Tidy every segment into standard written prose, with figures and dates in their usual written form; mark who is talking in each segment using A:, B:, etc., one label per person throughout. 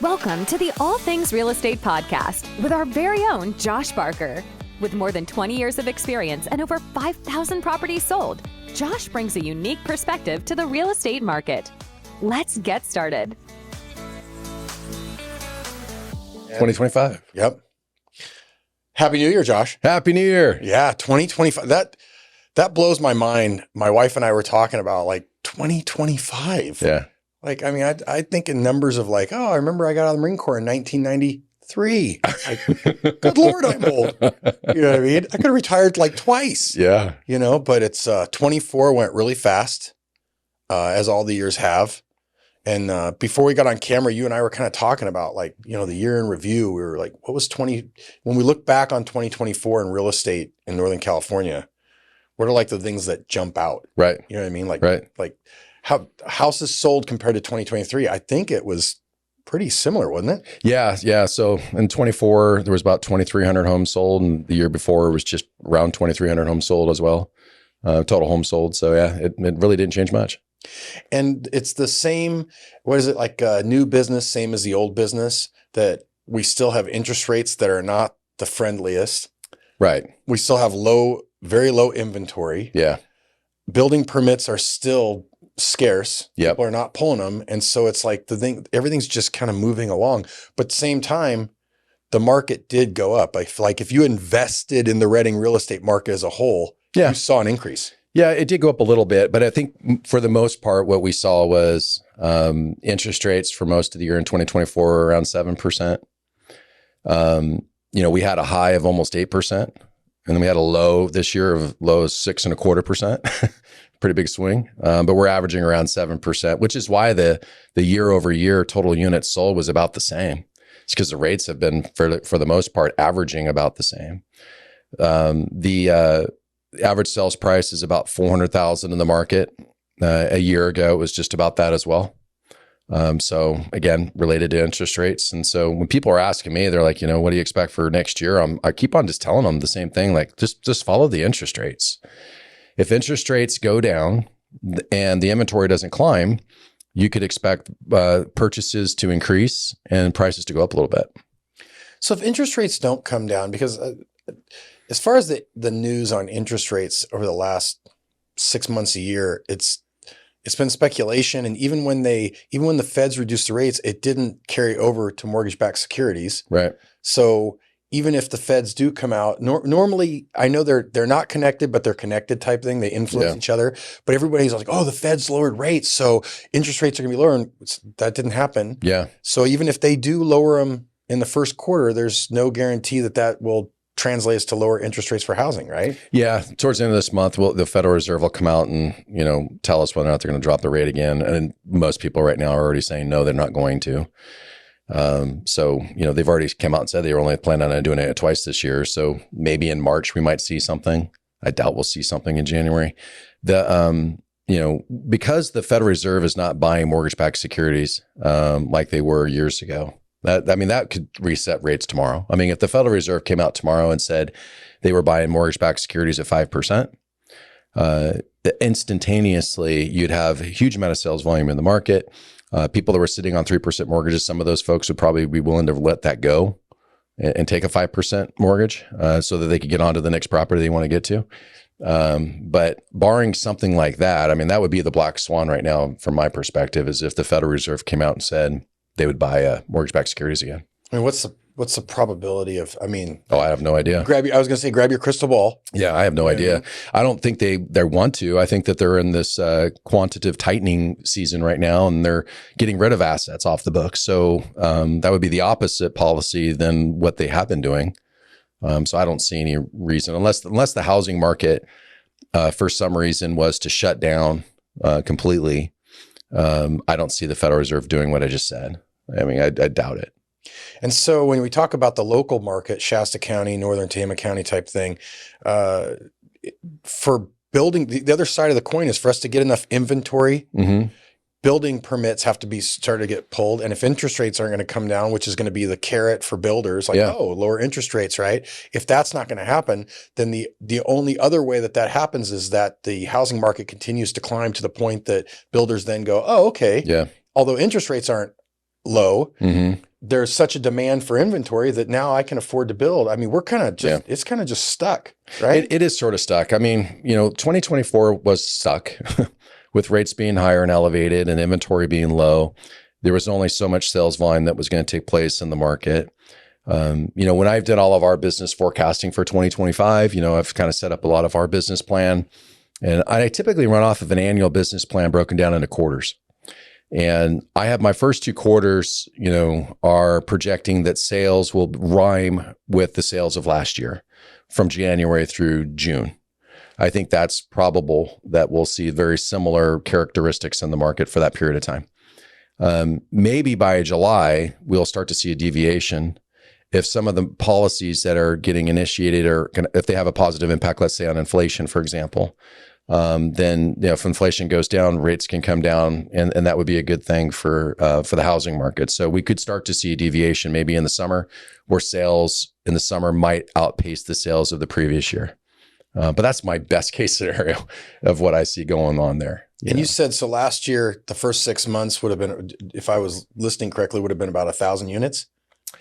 A: Welcome to the All Things Real Estate Podcast with our very own Josh Barker. With more than 20 years of experience and over 5,000 properties sold, Josh brings a unique perspective to the real estate market. Let's get started.
B: 2025.
C: Yep. Happy New Year, Josh.
B: Happy New Year.
C: Yeah, 2025. That blows my mind. My wife and I were talking about like 2025.
B: Yeah.
C: Like, I mean, I think in numbers of like, oh, I remember I got out of the Marine Corps in 1993. Like, good Lord, I'm old. You know what I mean? I could have retired like twice.
B: Yeah.
C: You know, but it's 24 went really fast, as all the years have. And before we got on camera, you and I were kind of talking about like, you know, the year in review. We were like, what was when we look back on 2024 in real estate in Northern California, what are like the things that jump out?
B: Right.
C: You know what I mean? Like,
B: right.
C: Like how houses sold compared to 2023. I think it was pretty similar, wasn't it?
B: Yeah. Yeah. So in 24, there was about 2,300 homes sold. And the year before it was just around 2,300 homes sold as well. Total homes sold. So yeah, it really didn't change much.
C: And it's the same, what is it, like new business, same as the old business, that we still have interest rates that are not the friendliest.
B: Right.
C: We still have very low inventory.
B: Yeah.
C: Building permits are still scarce.
B: Yep.
C: People are not pulling them. And so it's like everything's just kind of moving along. But at the same time, the market did go up. I feel like if you invested in the Reading real estate market as a whole, you saw an increase.
B: Yeah, it did go up a little bit, but I think for the most part, what we saw was interest rates for most of the year in 2024 were around 7%. You know, we had a high of almost 8%, and then we had a low this year of low 6.25%. Pretty big swing, but we're averaging around 7%, which is why the year over year total units sold was about the same. It's because the rates have been for the most part averaging about the same. The average sales price is about $400,000 in the market. A year ago, it was just about that as well. So again, related to interest rates. And so when people are asking me, they're like, you know, what do you expect for next year? I keep on just telling them the same thing, like just follow the interest rates. If interest rates go down and the inventory doesn't climb, you could expect purchases to increase and prices to go up a little bit.
C: So if interest rates don't come down, because as far as the news on interest rates over the last 6 months a year, it's been speculation. And even when the feds reduced the rates, it didn't carry over to mortgage-backed securities.
B: Right.
C: So even if the feds do come out, normally I know they're not connected, but they're connected type thing. They influence each other. But everybody's like, oh, the feds lowered rates, so interest rates are going to be lower. And that didn't happen. Yeah. So even if they do lower them in the first quarter, there's no guarantee that will translates to lower interest rates for housing, right? Yeah.
B: Towards the end of this month, the Federal Reserve will come out and, you know, tell us whether or not they're going to drop the rate again. And most people right now are already saying, no, they're not going to. So, you know, they've already come out and said they were only planning on doing it twice this year. So maybe in March, we might see something. I doubt we'll see something in January. You know, because the Federal Reserve is not buying mortgage-backed securities, like they were years ago. That could reset rates tomorrow. I mean, if the Federal Reserve came out tomorrow and said they were buying mortgage-backed securities at 5%, instantaneously you'd have a huge amount of sales volume in the market. People that were sitting on 3% mortgages, some of those folks would probably be willing to let that go and take a 5% mortgage so that they could get onto the next property they want to get to. But barring something like that, I mean, that would be the black swan right now from my perspective, is if the Federal Reserve came out and said they would buy mortgage-backed securities again.
C: I mean, what's the probability of, I
B: have no idea.
C: I was going to say, grab your crystal ball.
B: Yeah, I have no idea. I don't think they want to. I think that they're in this quantitative tightening season right now, and they're getting rid of assets off the books. So that would be the opposite policy than what they have been doing. So I don't see any reason, unless the housing market for some reason was to shut down completely. I don't see the Federal Reserve doing what I just said. I mean, I doubt it.
C: And so when we talk about the local market, Shasta County, Northern Tama County type thing, for building, the other side of the coin is for us to get enough inventory, building permits have to be started to get pulled. And if interest rates aren't going to come down, which is going to be the carrot for builders, lower interest rates, right? If that's not going to happen, then the only other way that happens is that the housing market continues to climb to the point that builders then go, oh, okay. Yeah. Although interest rates aren't low, there's such a demand for inventory that now I can afford to build. I mean, we're kind of just, it's kind of just stuck, right?
B: It is sort of stuck. I mean, 2024 was stuck with rates being higher and elevated and inventory being low. There was only so much sales volume that was going to take place in the market. When I've done all of our business forecasting for 2025, I've kind of set up a lot of our business plan, and I typically run off of an annual business plan broken down into quarters. And I have my first 2 quarters, are projecting that sales will rhyme with the sales of last year from January through June. I think that's probable that we'll see very similar characteristics in the market for that period of time. Maybe by July, we'll start to see a deviation if some of the policies that are getting initiated if they have a positive impact, let's say on inflation, for example. Then if inflation goes down, rates can come down, and that would be a good thing for the housing market. So we could start to see a deviation maybe in the summer, where sales in the summer might outpace the sales of the previous year. But that's my best case scenario of what I see going on there.
C: And you said, so last year, the first 6 months would have been, if I was listening correctly, would have been about 1,000 units.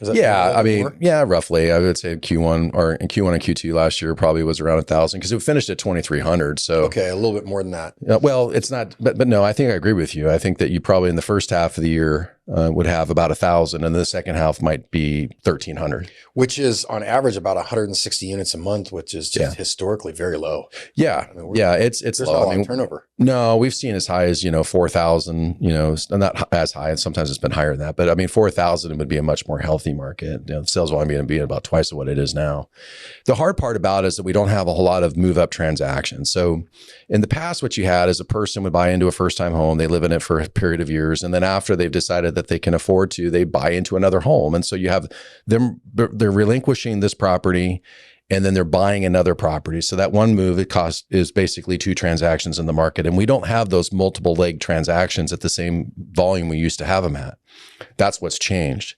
B: Roughly. I would say Q1 and Q2 last year probably was around 1,000 because it finished at 2,300. So
C: okay, a little bit more than that.
B: Well, it's not, but no, I think I agree with you. I think that you probably in the first half of the year would have about 1,000, and the second half might be 1,300,
C: which is on average about 160 units a month, which is just historically very low.
B: Yeah, it's
C: there's
B: low.
C: Not a lot of turnover.
B: No, we've seen as high as 4,000. Not as high, and sometimes it's been higher than that. But I mean, 4,000 would be a much more healthy market. The sales volume being about twice of what it is now. The hard part about it is that we don't have a whole lot of move up transactions. So in the past, what you had is a person would buy into a first time home. They live in it for a period of years, and then after they've decided that they can afford to, they buy into another home. And so you have them, they're relinquishing this property, and then they're buying another property. So that one move, is basically 2 transactions in the market. And we don't have those multiple leg transactions at the same volume we used to have them at. That's what's changed.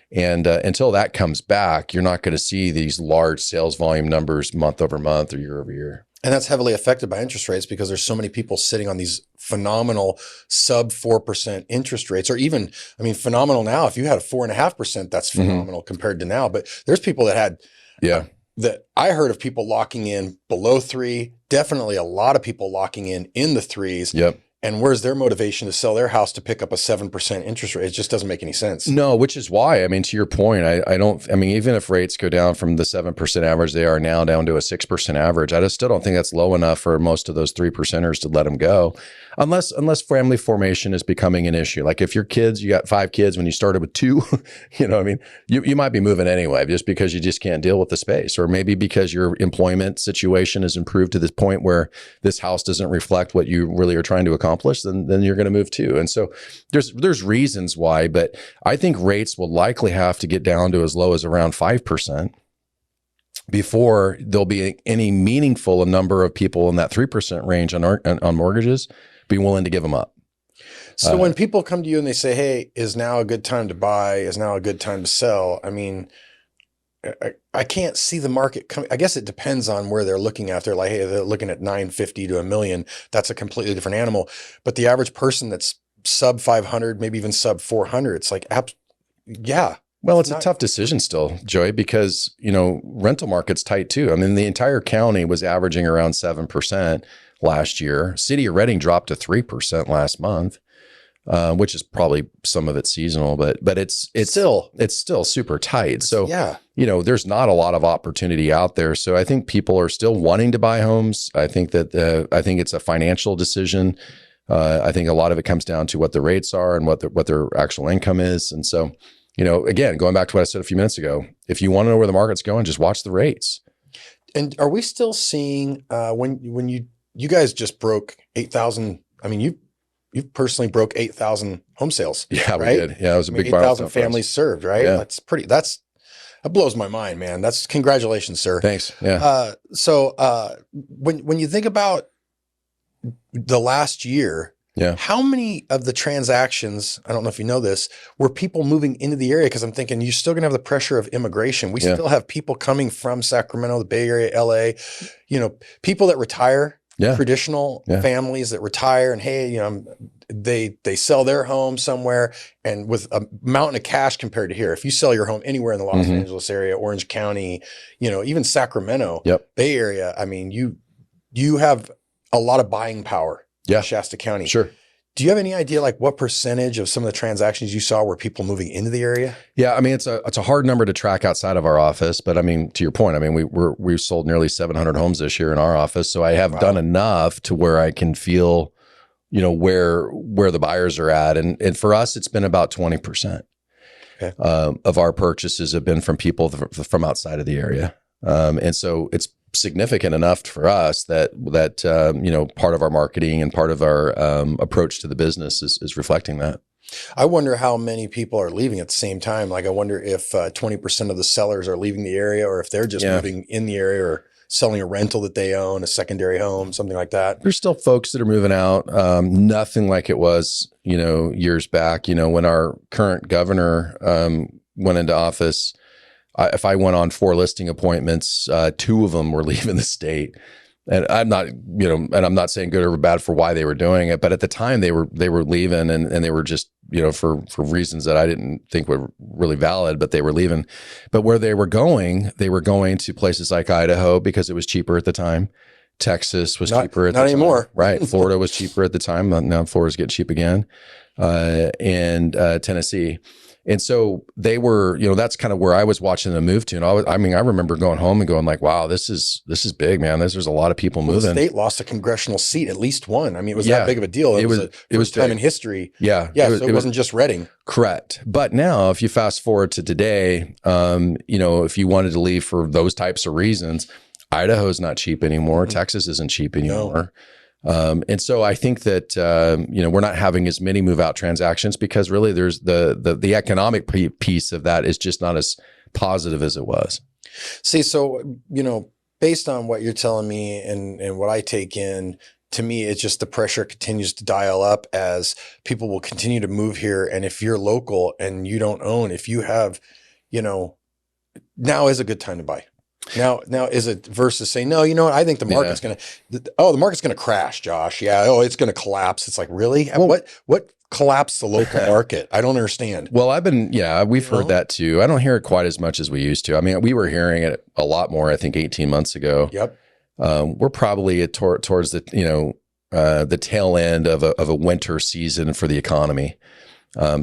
B: And until that comes back, you're not going to see these large sales volume numbers month over month or year over year.
C: And that's heavily affected by interest rates because there's so many people sitting on these phenomenal sub 4% interest rates, or even, phenomenal now. If you had a 4.5%, that's phenomenal compared to now. But there's people that had, that I heard of people locking in below 3, definitely a lot of people locking in the 3s.
B: Yep.
C: And where's their motivation to sell their house to pick up a 7% interest rate? It just doesn't make any sense.
B: No, which is why, to your point, even if rates go down from the 7% average they are now down to a 6% average, I still don't think that's low enough for most of those 3%ers to let them go. Unless family formation is becoming an issue. Like if your kids, you got 5 kids when you started with 2, you might be moving anyway, just because you just can't deal with the space, or maybe because your employment situation has improved to this point where this house doesn't reflect what you really are trying to accomplish, then you're going to move too. And so there's reasons why, but I think rates will likely have to get down to as low as around 5% before there'll be any meaningful number of people in that 3% range on mortgages be willing to give them up.
C: So when people come to you and they say, hey, is now a good time to buy? Is now a good time to sell? I can't see the market coming. I guess it depends on where they're looking at. They're like, hey, they're looking at 950 to $1 million. That's a completely different animal. But the average person that's sub 500, maybe even sub 400, it's like, yeah.
B: Well, it's a tough decision still, Joey, because, rental market's tight too. The entire county was averaging around 7% last year. City of Reading dropped to 3% last month, which is probably some of it seasonal, but it's still super tight. So, there's not a lot of opportunity out there. So I think people are still wanting to buy homes. I think it's a financial decision. I think a lot of it comes down to what the rates are and what their actual income is. And so, again, going back to what I said a few minutes ago, if you want to know where the market's going, just watch the rates.
C: And are we still seeing when you guys just broke 8,000? You personally broke 8,000 home sales.
B: Yeah,
C: right?
B: We did. Yeah, it was a big
C: 8,000 families served, right?
B: Yeah.
C: That blows my mind, man. That's congratulations, sir.
B: Thanks. Yeah.
C: So when you think about the last year, how many of the transactions, I don't know if you know this, were people moving into the area? Because I'm thinking you're still going to have the pressure of immigration. We still have people coming from Sacramento, the Bay Area, LA, people that retire traditional families that retire and, hey, you know, they sell their home somewhere and with a mountain of cash compared to here. If you sell your home anywhere in the Los Angeles area, Orange County, you know, even Sacramento, Bay Area, I mean, you have a lot of buying power in Shasta County.
B: Sure.
C: Do you have any idea like what percentage of some of the transactions you saw were people moving into the area?
B: Yeah, I mean it's a hard number to track outside of our office, but I mean to your point, I mean we've sold nearly 700 homes this year in our office, so I have done enough to where I can feel, you know, where the buyers are at, and for us it's been about 20% of our purchases have been from people from outside of the area, and so it's significant enough for us that you know, part of our marketing and part of our approach to the business is reflecting that.
C: I wonder how many people are leaving at the same time. Like I wonder if 20% of the sellers are leaving the area, or if they're just moving in the area or selling a rental that they own, a secondary home, something like that.
B: There's still folks that are moving out. Nothing like it was, you know, years back. You know, when our current governor went into office, if I went on 4 listing appointments, 2 of them were leaving the state. And I'm not, you know, and I'm not saying good or bad for why they were doing it, but at the time they were leaving and they were just, you know, for reasons that I didn't think were really valid, but they were leaving. But where they were going to places like Idaho because it was cheaper at the time. Texas was cheaper at the time. Not
C: anymore.
B: Right. Florida was cheaper at the time. Now Florida's getting cheap again. And Tennessee. And so they were, you know, that's kind of where I was watching them move to. And I remember going home and going like, wow, this is big, man. There's a lot of people moving.
C: The state lost a congressional seat, at least one. I mean, it was that big of a deal. It was time in history.
B: Yeah.
C: Yeah. So it wasn't just Reading.
B: Correct. But now if you fast forward to today, you know, if you wanted to leave for those types of reasons, Idaho's not cheap anymore. Texas isn't cheap anymore. And so I think that, you know, we're not having as many move out transactions because really there's the economic piece of that is just not as positive as it was.
C: See, so, you know, based on what you're telling me and what I take in, to me, it's just the pressure continues to dial up as people will continue to move here. And if you're local and you don't own, if you have, you know, now is a good time to buy. Now is it versus saying, no, you know what? I think the market's going to, the market's going to crash, Josh. Yeah. Oh, it's going to collapse. It's like, really? Well, what collapsed the local market? I don't understand.
B: Well, we've heard that too. I don't hear it quite as much as we used to. I mean, we were hearing it a lot more, I think 18 months ago.
C: Yep.
B: We're probably towards the, you know, the tail end of a winter season for the economy.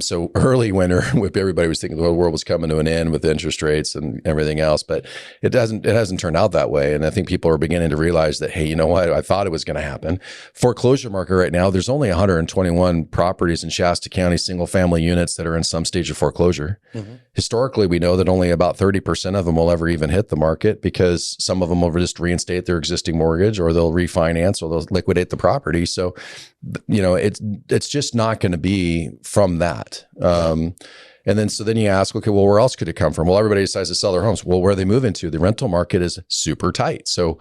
B: So early winter, everybody was thinking the whole world was coming to an end with interest rates and everything else, but it hasn't turned out that way. And I think people are beginning to realize that, hey, you know what? I thought it was going to happen. Foreclosure market right now, there's only 121 properties in Shasta County, single family units that are in some stage of foreclosure. Mm-hmm. Historically, we know that only about 30% of them will ever even hit the market because some of them will just reinstate their existing mortgage or they'll refinance or they'll liquidate the property. So, you know, it's just not going to be from that. And then you ask, okay, well, where else could it come from? Well, everybody decides to sell their homes. Well, where are they moving to? The rental market is super tight. So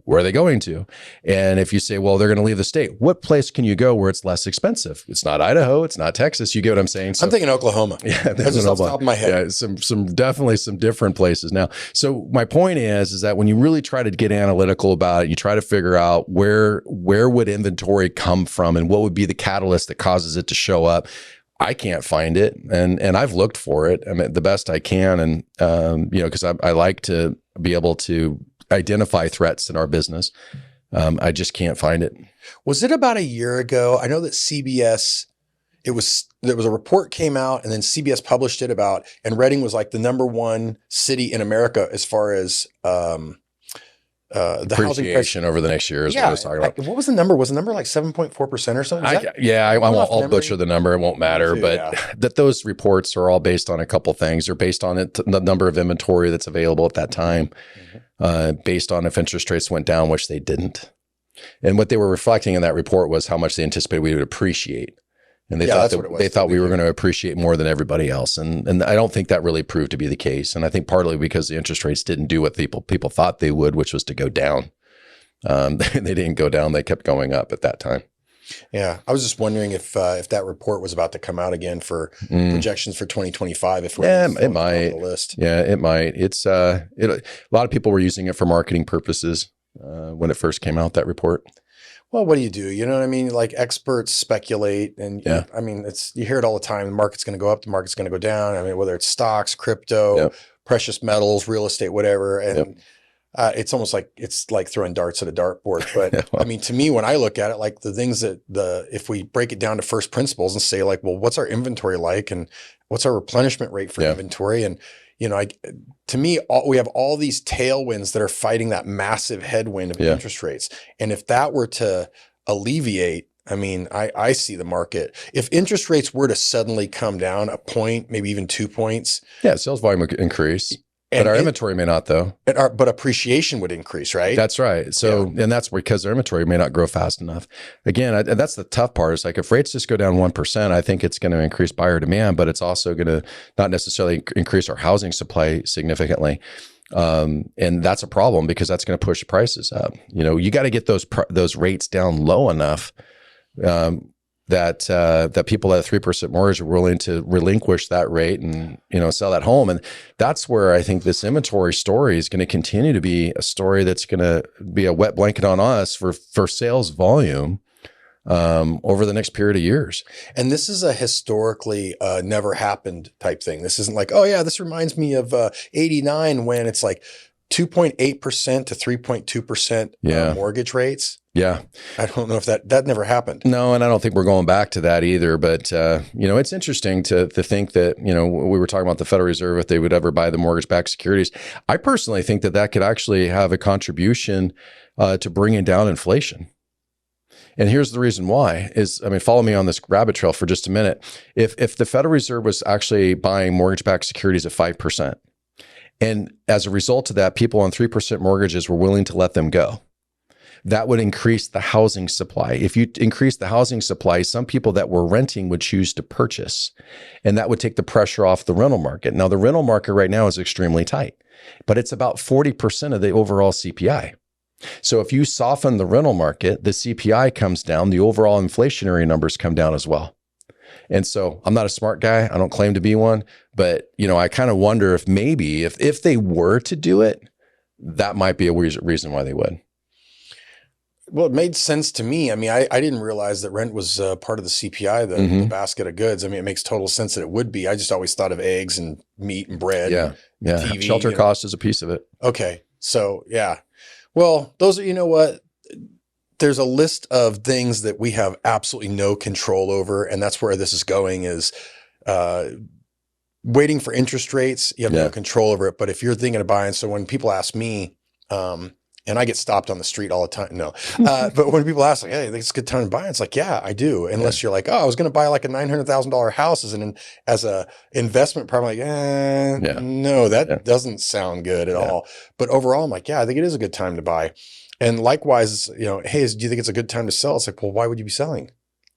B: where are they going to? And if you say, well, they're going to leave the state, what place can you go where it's less expensive? It's not Idaho. It's not Texas. You get what I'm saying? So,
C: I'm thinking Oklahoma.
B: Yeah,
C: that's just off the top of my head.
B: Yeah, definitely some different places now. So my point is that when you really try to get analytical about it, you try to figure out where would inventory come from and what would be the catalyst that causes it to show up. I can't find it, and I've looked for it. I mean, the best I can, and you know, because I like to be able to identify threats in our business. I just can't find it.
C: Was it about a year ago? I know that CBS, there was a report came out and then CBS published it about, and Reading was like the #1 city in America as far as the housing price
B: over the next year is what I was talking about.
C: What was the number? Was the number like 7.4% or something?
B: I'll butcher the number. It won't matter. That those reports are all based on a couple things. They're based on the number of inventory that's available at that time, based on if interest rates went down, which they didn't. And what they were reflecting in that report was how much they anticipated we would appreciate. And they thought we were going to appreciate more than everybody else. And I don't think that really proved to be the case. And I think partly because the interest rates didn't do what people thought they would, which was to go down. They didn't go down. They kept going up at that time.
C: Yeah. I was just wondering if that report was about to come out again for projections for 2025. It might. On the list.
B: Yeah, it might. It's a lot of people were using it for marketing purposes when it first came out, that report.
C: Well, what do? You know what I mean? Like experts speculate, and
B: Yeah.
C: I mean, you hear it all the time. The market's going to go up, the market's going to go down. I mean, whether it's stocks, crypto,
B: Yep.
C: precious metals, real estate, whatever. And
B: Yep.
C: it's almost like it's like throwing darts at a dartboard. But
B: Yeah, well.
C: I mean, to me, when I look at it, like the things if we break it down to first principles and say like, well, what's our inventory like, and what's our replenishment rate for inventory, and to me, we have all these tailwinds that are fighting that massive headwind of interest rates. And if that were to alleviate, I mean, I see the market. If interest rates were to suddenly come down a point, maybe even 2 points.
B: Yeah, sales volume would increase. But our inventory may not, though.
C: But appreciation would increase, right?
B: That's right. So, and that's because our inventory may not grow fast enough. Again, that's the tough part. Is like if rates just go down 1%, I think it's going to increase buyer demand, but it's also going to not necessarily increase our housing supply significantly. And that's a problem because that's going to push prices up. You got to get those rates down low enough that people at a 3% mortgage are willing to relinquish that rate and sell that home. And that's where I think this inventory story is going to continue to be a story that's going to be a wet blanket on us for sales volume over the next period of years.
C: And this is a historically never happened type thing. This isn't like, oh yeah, this reminds me of 89 when it's like 2.8% to 3.2% mortgage rates.
B: Yeah.
C: I don't know if that never happened.
B: No, and I don't think we're going back to that either. But, it's interesting to think that, we were talking about the Federal Reserve, if they would ever buy the mortgage-backed securities. I personally think that could actually have a contribution to bringing down inflation. And here's the reason why follow me on this rabbit trail for just a minute. If the Federal Reserve was actually buying mortgage-backed securities at 5%, and as a result of that, people on 3% mortgages were willing to let them go, that would increase the housing supply. If you increase the housing supply, some people that were renting would choose to purchase, and that would take the pressure off the rental market. Now, the rental market right now is extremely tight, but it's about 40% of the overall CPI. So if you soften the rental market, the CPI comes down, the overall inflationary numbers come down as well. And so I'm not a smart guy. I don't claim to be one, but I kind of wonder if maybe if they were to do it, that might be a reason why they would.
C: Well, it made sense to me. I mean, I didn't realize that rent was part of the CPI, the basket of goods. I mean, it makes total sense that it would be. I just always thought of eggs and meat and bread.
B: Yeah.
C: And TV,
B: Shelter cost is a piece of it.
C: Okay. So, yeah. Well, those are, what? There's a list of things that we have absolutely no control over. And that's where this is going is waiting for interest rates. You have no control over it. But if you're thinking of buying, so when people ask me, and I get stopped on the street all the time. No. But when people ask, like, hey, I think it's a good time to buy, it's like, yeah, I do. Unless you're like, oh, I was going to buy like a $900,000 house as a investment, probably like, no, that doesn't sound good at all. But overall, I'm like, yeah, I think it is a good time to buy. And likewise, hey, do you think it's a good time to sell? It's like, well, why would you be selling?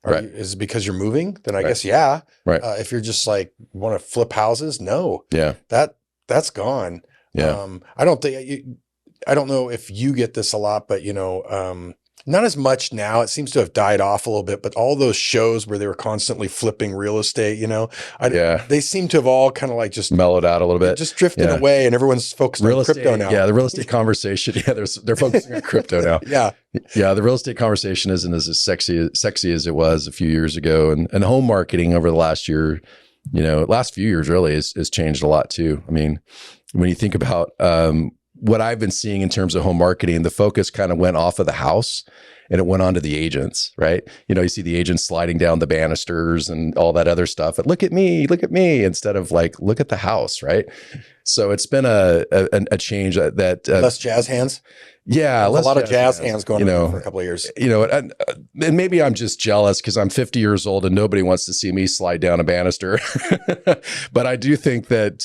C: Is it because you're moving? Then I guess, yeah.
B: Right.
C: If you're just like, want to flip houses? No.
B: Yeah.
C: That's gone.
B: Yeah.
C: I don't know if you get this a lot, but not as much now. It seems to have died off a little bit, but all those shows where they were constantly flipping real estate, they seem to have all kind of like just
B: mellowed out a little bit,
C: just drifted away, and everyone's focused on crypto now.
B: Yeah, the real estate conversation. Yeah, they're focusing on crypto now. Yeah, the real estate conversation isn't as sexy as it was a few years ago, and home marketing over the last year, last few years really has changed a lot too. I mean, when you think about what I've been seeing in terms of home marketing, the focus kind of went off of the house and it went on to the agents, right? You see the agents sliding down the banisters and all that other stuff. But look at me, instead of like, look at the house, right? So it's been a change that
C: less jazz hands.
B: Yeah,
C: a lot of jazz hands going on for a couple of years.
B: And maybe I'm just jealous because I'm 50 years old and nobody wants to see me slide down a banister. But I do think that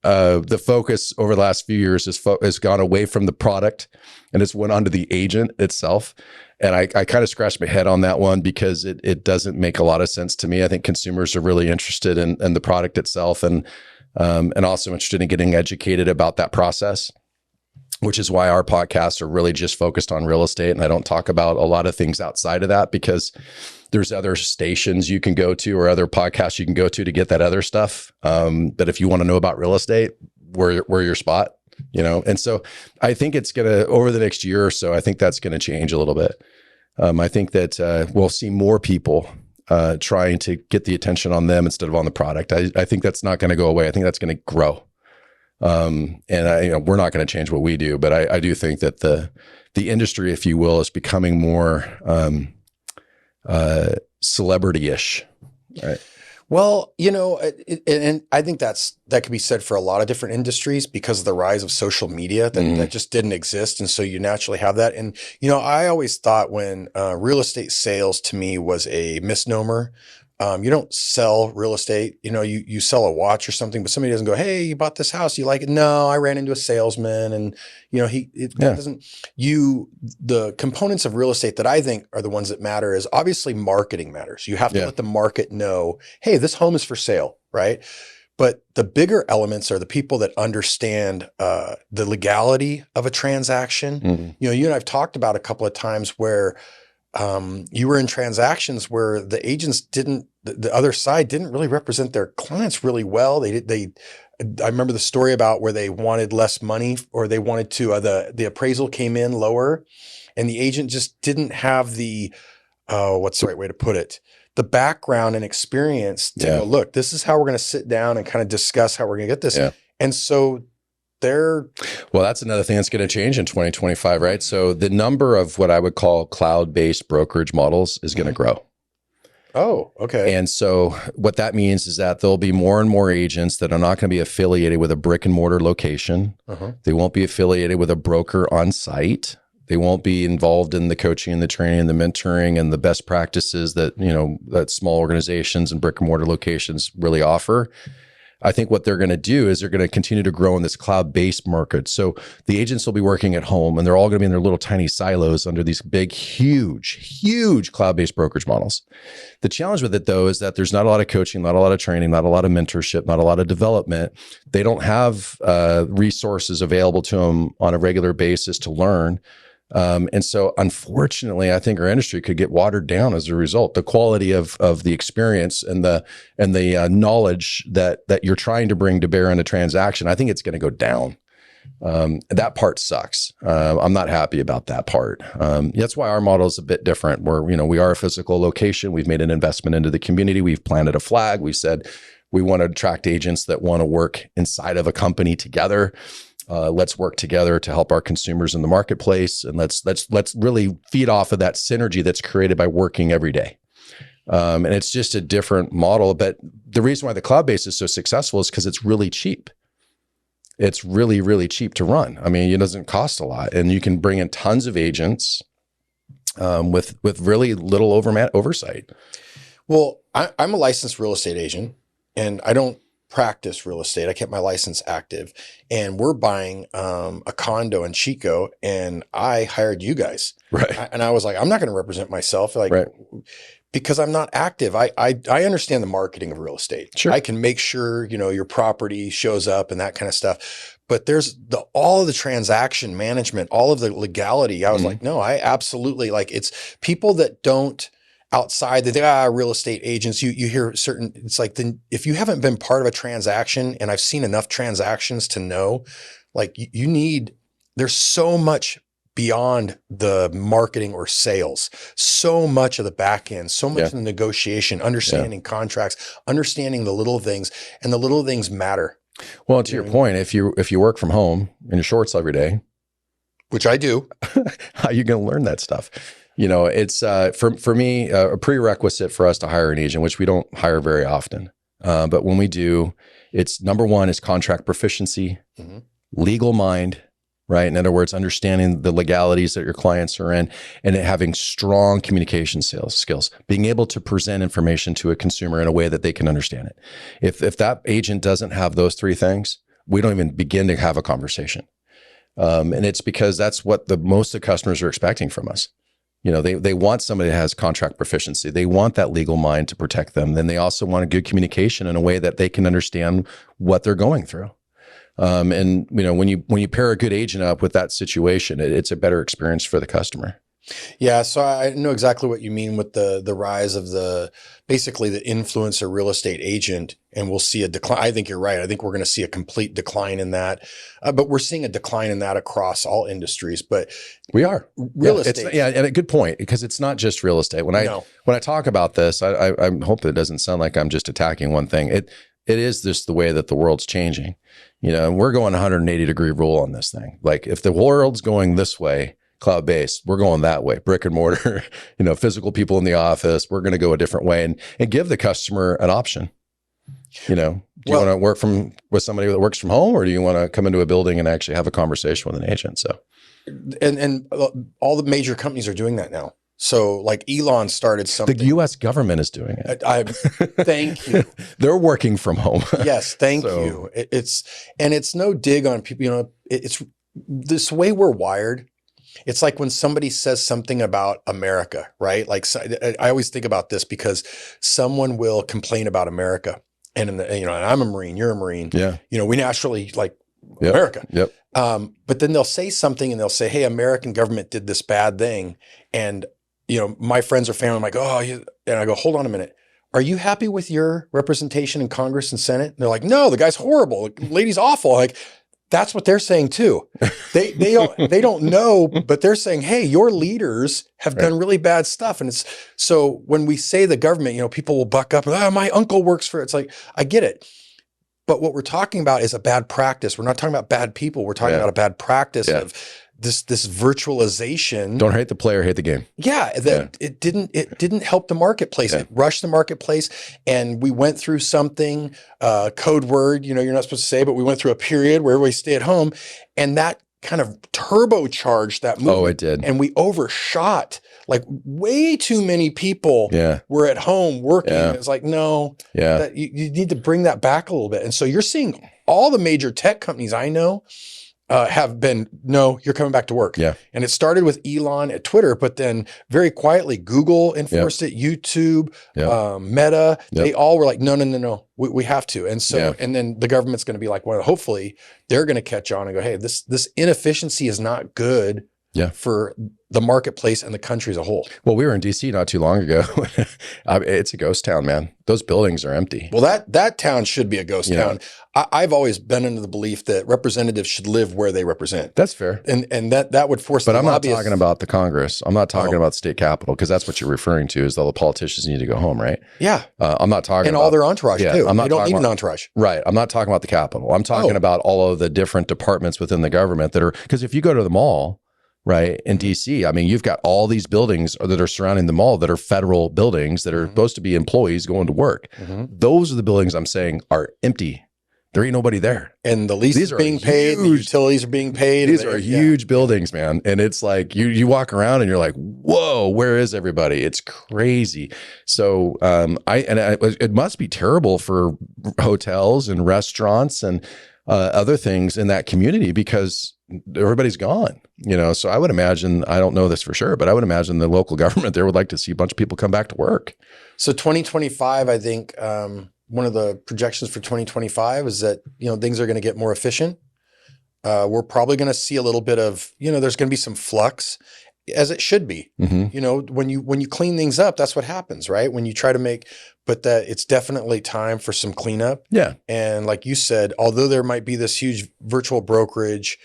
B: the focus over the last few years has gone away from the product and it's went on to the agent itself. And I kind of scratched my head on that one because it doesn't make a lot of sense to me. I think consumers are really interested in the product itself and also interested in getting educated about that process, which is why our podcasts are really just focused on real estate. And I don't talk about a lot of things outside of that because there's other stations you can go to or other podcasts you can go to get that other stuff. But if you want to know about real estate, we're your spot, And so I think it's going to, over the next year or so, I think that's going to change a little bit. I think that we'll see more people trying to get the attention on them instead of on the product. I think that's not going to go away. I think that's going to grow. And we're not going to change what we do, but I do think that the industry, if you will, is becoming more celebrity-ish. Right.
C: Well, and I think that could be said for a lot of different industries because of the rise of social media that just didn't exist. And so you naturally have that. And, I always thought when real estate sales to me was a misnomer. You don't sell real estate, you sell a watch or something, but somebody doesn't go, hey, you bought this house. You like it? No, I ran into a salesman and, the components of real estate that I think are the ones that matter is obviously marketing matters. You have to let the market know, hey, this home is for sale, right? But the bigger elements are the people that understand the legality of a transaction. You and I've talked about a couple of times where you were in transactions where the agents the other side didn't really represent their clients really well. I remember the story about where they wanted less money or they wanted to, the appraisal came in lower and the agent just didn't have what's the right way to put it? The background and experience to go, look, this is how we're going to sit down and kind of discuss how we're going to get this. Yeah. And so well, that's another thing that's going to change in 2025, right? So the number of what I would call cloud-based brokerage models is going to grow. Oh, okay.
B: And so what that means is that there'll be more and more agents that are not going to be affiliated with a brick and mortar location. They won't be affiliated with a broker on site. They won't be involved in the coaching and the training and the mentoring and the best practices that, that small organizations and brick and mortar locations really offer. I think what they're going to do is they're going to continue to grow in this cloud-based market. So the agents will be working at home and they're all going to be in their little tiny silos under these big, huge cloud-based brokerage models. The challenge with it though, is that there's not a lot of coaching, not a lot of training, not a lot of mentorship, not a lot of development. They don't have resources available to them on a regular basis to learn. And so unfortunately, I think our industry could get watered down as a result. The quality of the experience and the knowledge that you're trying to bring to bear in a transaction, I think it's going to go down. That part sucks. I'm not happy about that part. That's why our model is a bit different where, we are a physical location. We've made an investment into the community. We've planted a flag. We said we want to attract agents that want to work inside of a company together. Let's work together to help our consumers in the marketplace, and let's really feed off of that synergy that's created by working every day. And it's just a different model. But the reason why the cloud base is so successful is because it's really cheap. It's really, really cheap to run. I mean, it doesn't cost a lot, and you can bring in tons of agents with really little oversight. Well, I'm a licensed real estate agent, and I don't practice real estate. I kept my license active, and we're buying a condo in Chico, and I hired you guys. Right. And I was like, I'm not going to represent myself because I'm not active. I understand the marketing of real estate. Sure. I can make sure, your property shows up and that kind of stuff. But there's all of the transaction management, all of the legality. I was like, no, I absolutely it's people that don't outside the real estate agents, you hear certain, it's like if you haven't been part of a transaction, and I've seen enough transactions to know, there's so much beyond the marketing or sales, so much of the back end, so much of the negotiation, understanding contracts, understanding the little things, and the little things matter. Well, to your point, if you work from home in your shorts every day, which I do, how are you going to learn that stuff? It's for me a prerequisite for us to hire an agent, which we don't hire very often. But when we do, it's number one is contract proficiency, legal mind, right? In other words, understanding the legalities that your clients are in, and having strong communication skills, being able to present information to a consumer in a way that they can understand it. If that agent doesn't have those three things, we don't even begin to have a conversation. And it's because that's what most of the customers are expecting from us. They want somebody that has contract proficiency. They want that legal mind to protect them. Then they also want a good communication in a way that they can understand what they're going through. And when you pair a good agent up with that situation, it's a better experience for the customer.
C: Yeah, so I know exactly what you mean with the rise of basically the influencer real estate agent, and we'll see a decline. I think you're right. I think we're going to see a complete decline in that, but we're seeing a decline in that across all industries. But
B: we are
C: real estate.
B: And a good point, because it's not just real estate. When I talk about this, I hope that it doesn't sound like I'm just attacking one thing. It is just the way that the world's changing. And we're going 180-degree rule on this thing. Like if the world's going this way, cloud-based, we're going that way. Brick and mortar, physical people in the office, we're going to go a different way and give the customer an option. Do you want to work with somebody that works from home, or do you want to come into a building and actually have a conversation with an agent? So,
C: and all the major companies are doing that now. So like Elon started something.
B: The U.S. government is doing it.
C: Thank you.
B: They're working from home.
C: Yes, thank you. It's no dig on people. It's this way we're wired. It's like when somebody says something about America, right? Like I always think about this because someone will complain about America, and I'm a Marine, you're a Marine.
B: Yeah.
C: We naturally like America.
B: Yep.
C: But then they'll say something and they'll say, "Hey, American government did this bad thing," and my friends or family, I'm like, "Oh," and I go, "Hold on a minute. Are you happy with your representation in Congress and Senate?" And they're like, "No, the guy's horrible. The lady's awful." Like, that's what they're saying too. They don't know, but they're saying, hey, your leaders have done really bad stuff. And so when we say the government, people will buck up, my uncle works for it. It's like, I get it. But what we're talking about is a bad practice. We're not talking about bad people. We're talking about a bad practice of this virtualization.
B: Don't hate the player, hate the game.
C: Yeah, it didn't help the marketplace. It rushed the marketplace, and we went through something, code word, you're not supposed to say, but we went through a period where everybody stayed at home, and that kind of turbocharged that movement.
B: Oh, it did.
C: And we overshot. Like way too many people were at home working. Yeah. It's like, no, you need to bring that back a little bit. And so you're seeing all the major tech companies I know have been, no, you're coming back to work.
B: Yeah.
C: And it started with Elon at Twitter, but then very quietly, Google enforced it, YouTube, Meta, they all were like, no, we have to. And so, and then the government's going to be like, well, hopefully they're going to catch on and go, hey, this inefficiency is not good for the marketplace and the country as a whole.
B: Well, we were in DC not too long ago. It's a ghost town, man. Those buildings are empty.
C: Well, that town should be a ghost town. I've always been under the belief that representatives should live where they represent.
B: That's fair.
C: And that would force.
B: But I'm not talking about the Congress. I'm not talking about the state capitol, because that's what you're referring to, is all the politicians need to go home, right?
C: Yeah.
B: I'm not talking
C: about.
B: And
C: all their entourage too. They don't need an entourage.
B: Right. I'm not talking about the capitol. I'm talking about all of the different departments within the government that are, because if you go to the mall, right, in DC, I mean, you've got all these buildings that are surrounding the mall that are federal buildings that are supposed to be employees going to work. Those are the buildings I'm saying are empty. There ain't nobody there.
C: And the lease is being paid, the utilities are being paid.
B: These are huge buildings, man. And it's like, you walk around and you're like, whoa, where is everybody? It's crazy. So it must be terrible for hotels and restaurants and other things in that community, because everybody's gone, so I would imagine, I don't know this for sure, but I would imagine the local government there would like to see a bunch of people come back to work.
C: So 2025, I think one of the projections for 2025 is that, things are going to get more efficient. We're probably going to see a little bit of, there's going to be some flux, as it should be. When you clean things up, that's what happens, right? When you try to but that it's definitely time for some cleanup. Yeah. And like you said, although there might be this huge virtual brokerage,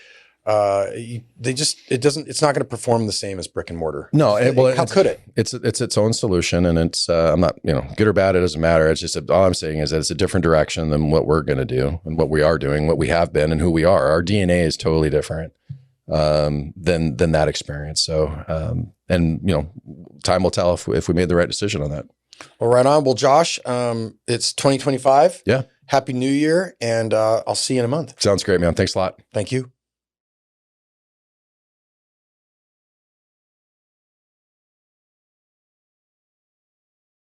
C: it's not going to perform the same as brick and mortar.
B: No.
C: How could it?
B: It's its own solution, and it's, I'm not, good or bad, it doesn't matter. It's just, all I'm saying is that it's a different direction than what we're going to do and what we are doing, what we have been and who we are. Our DNA is totally different than that experience. So, time will tell if we made the right decision on that.
C: Well, right on. Well, Josh, it's 2025.
B: Yeah.
C: Happy New Year. And I'll see you in a month.
B: Sounds great, man. Thanks a lot.
C: Thank you.